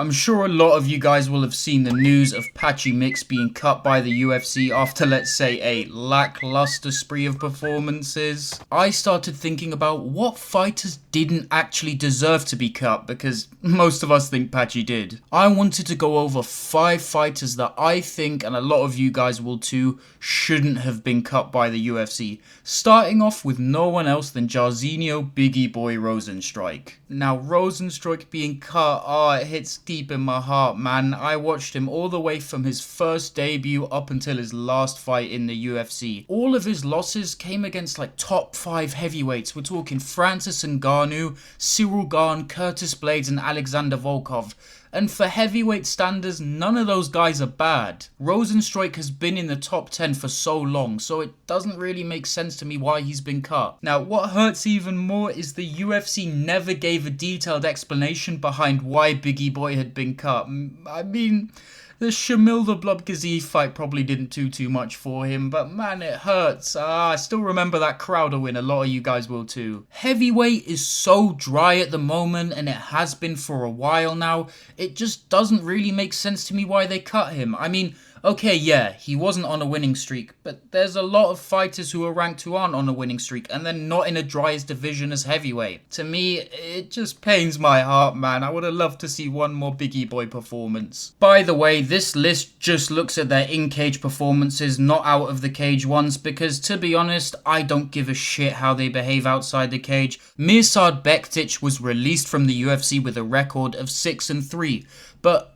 I'm sure a lot of you guys will have seen the news of Patchy Mix being cut by the UFC after, let's say, a lackluster spree of performances. I started thinking about what fighters didn't actually deserve to be cut, because most of us think Patchy did. I wanted to go over 5 fighters that I think, and a lot of you guys will too, shouldn't have been cut by the UFC. Starting off with no one else than Jairzinho Biggie Boy Rosenstrike. Now, Rosenstrike being cut, it hits deep in my heart, man. I watched him all the way from his first debut up until his last fight in the UFC. All of his losses came against like top 5 heavyweights. We're talking Francis Ngannou, Cyril Gane, Curtis Blades and Alexander Volkov. And for heavyweight standards, none of those guys are bad. Rosenstrike has been in the top 10 for so long, so it doesn't really make sense to me why he's been cut. Now, what hurts even more is the UFC never gave a detailed explanation behind why Biggie Boy had been cut. I mean, the Shamil the Blob Ghazi fight probably didn't do too much for him, but man, it hurts. I still remember that Crowder win, a lot of you guys will too. Heavyweight is so dry at the moment, and it has been for a while now. It just doesn't really make sense to me why they cut him. I mean, okay, yeah, he wasn't on a winning streak, but there's a lot of fighters who are ranked who aren't on a winning streak, and they're not in a dry as division as heavyweight. To me, it just pains my heart, man. I would have loved to see one more Biggie Boy performance. By the way, this list just looks at their in-cage performances, not out of the cage ones, because to be honest, I don't give a shit how they behave outside the cage. Mirsad Bektic was released from the UFC with a record of 6-3, but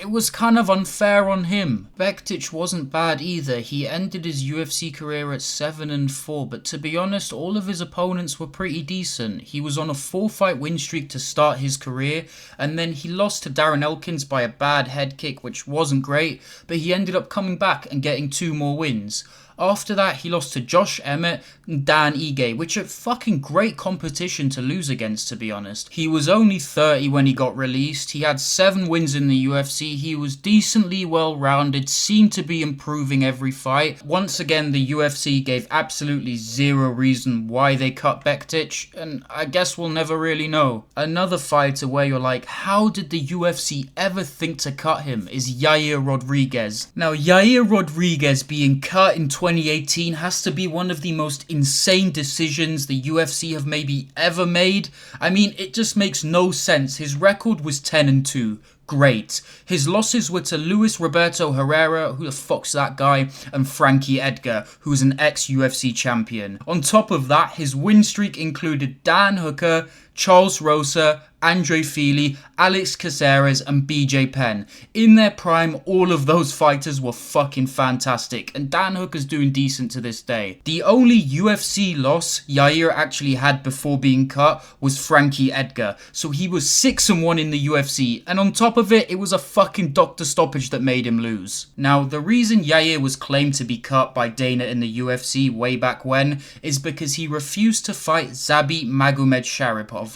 it was kind of unfair on him. Bektic wasn't bad either. He ended his UFC career at 7-4, but to be honest, all of his opponents were pretty decent. He was on a 4-fight win streak to start his career, and then he lost to Darren Elkins by a bad head kick, which wasn't great, but he ended up coming back and getting 2 more wins. After that, he lost to Josh Emmett and Dan Ige, which are fucking great competition to lose against, to be honest. He was only 30 when he got released. He had 7 wins in the UFC. He was decently well-rounded, seemed to be improving every fight. Once again, the UFC gave absolutely zero reason why they cut Bektic, and I guess we'll never really know. Another fighter where you're like, how did the UFC ever think to cut him, is Yair Rodriguez. Now, Yair Rodriguez being cut in 2018 has to be one of the most insane decisions the UFC have maybe ever made. I mean, it just makes no sense. His record was 10-2. Great. His losses were to Luis Roberto Herrera, who the fuck's that guy, and Frankie Edgar, who was an ex-UFC champion. On top of that, his win streak included Dan Hooker, Charles Rosa, Andre Fili, Alex Caceres and BJ Penn. In their prime, all of those fighters were fucking fantastic, and Dan Hooker's doing decent to this day. The only UFC loss Yair actually had before being cut was Frankie Edgar, so he was 6-1 in the UFC, and on top of it, it was a fucking doctor stoppage that made him lose. Now, the reason Yair was claimed to be cut by Dana in the UFC way back when is because he refused to fight Zabit Magomedsharipov.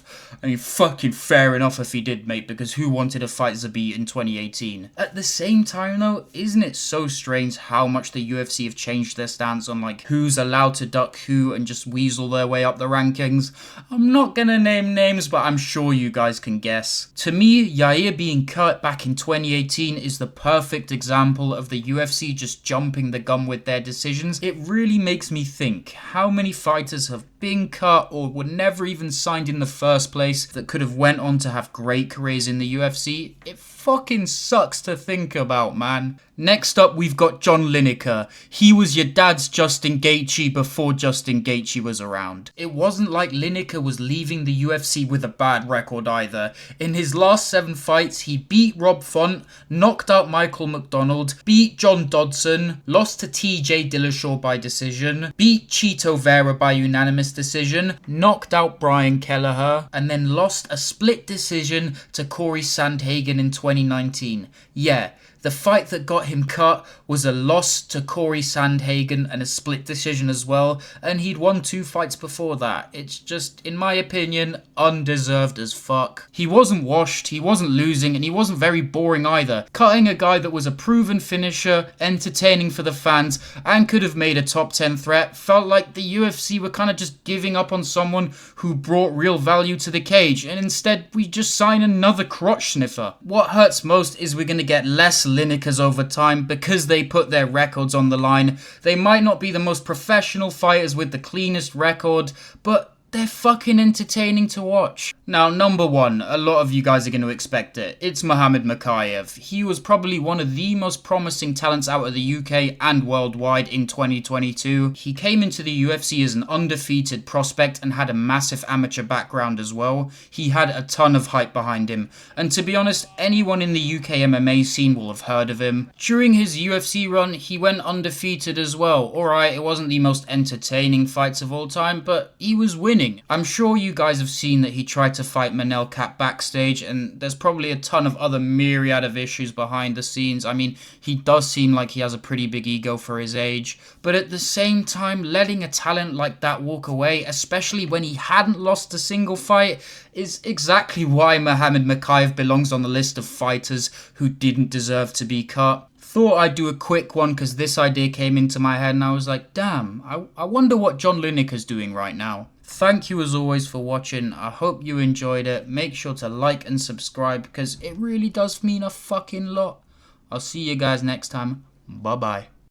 I mean, fucking fair enough if he did, mate, because who wanted to fight Zabit in 2018? At the same time, though, isn't it so strange how much the UFC have changed their stance on, like, who's allowed to duck who and just weasel their way up the rankings? I'm not gonna name names, but I'm sure you guys can guess. To me, Yair being cut back in 2018 is the perfect example of the UFC just jumping the gun with their decisions. It really makes me think, how many fighters have been cut or were never even signed in the first place that could have went on to have great careers in the UFC? It fucking sucks to think about, man. Next up, we've got John Lineker. He was your dad's Justin Gaethje before Justin Gaethje was around. It wasn't like Lineker was leaving the UFC with a bad record either. In his last 7 fights, he beat Rob Font, knocked out Michael McDonald, beat John Dodson, lost to TJ Dillashaw by decision, beat Chito Vera by unanimous decision, knocked out Brian Kelleher, and then lost a split decision to Corey Sandhagen in 2019. Yeah, the fight that got him cut was a loss to Corey Sandhagen and a split decision as well, and he'd won 2 fights before that. It's just, in my opinion, undeserved as fuck. He wasn't washed, he wasn't losing, and he he wasn't very boring either, cutting a guy that was a proven finisher, entertaining for the fans, and could have made a top 10 threat. Felt like the UFC were kind of just giving up on someone who brought real value to the cage, and instead we just sign another crotch sniffer. What hurts most is we're going to get less Linekers over time because they put their records on the line. They might not be the most professional fighters with the cleanest record, but they're fucking entertaining to watch. Now, number one, a lot of you guys are going to expect it. It's Muhammad Mokaev. He was probably one of the most promising talents out of the UK and worldwide in 2022. He came into the UFC as an undefeated prospect and had a massive amateur background as well. He had a ton of hype behind him. And to be honest, anyone in the UK MMA scene will have heard of him. During his UFC run, he went undefeated as well. Alright, it wasn't the most entertaining fights of all time, but he was winning. I'm sure you guys have seen that he tried to fight Manel Kape backstage, and there's probably a ton of other myriad of issues behind the scenes. I mean, he does seem like he has a pretty big ego for his age, but at the same time, letting a talent like that walk away, especially when he hadn't lost a single fight, is exactly why Muhammad Mokaev belongs on the list of fighters who didn't deserve to be cut. Thought I'd do a quick one because this idea came into my head and I was like, damn, I wonder what John Lineker's doing right now. Thank you as always for watching. I hope you enjoyed it. Make sure to like and subscribe because it really does mean a fucking lot. I'll see you guys next time. Bye bye.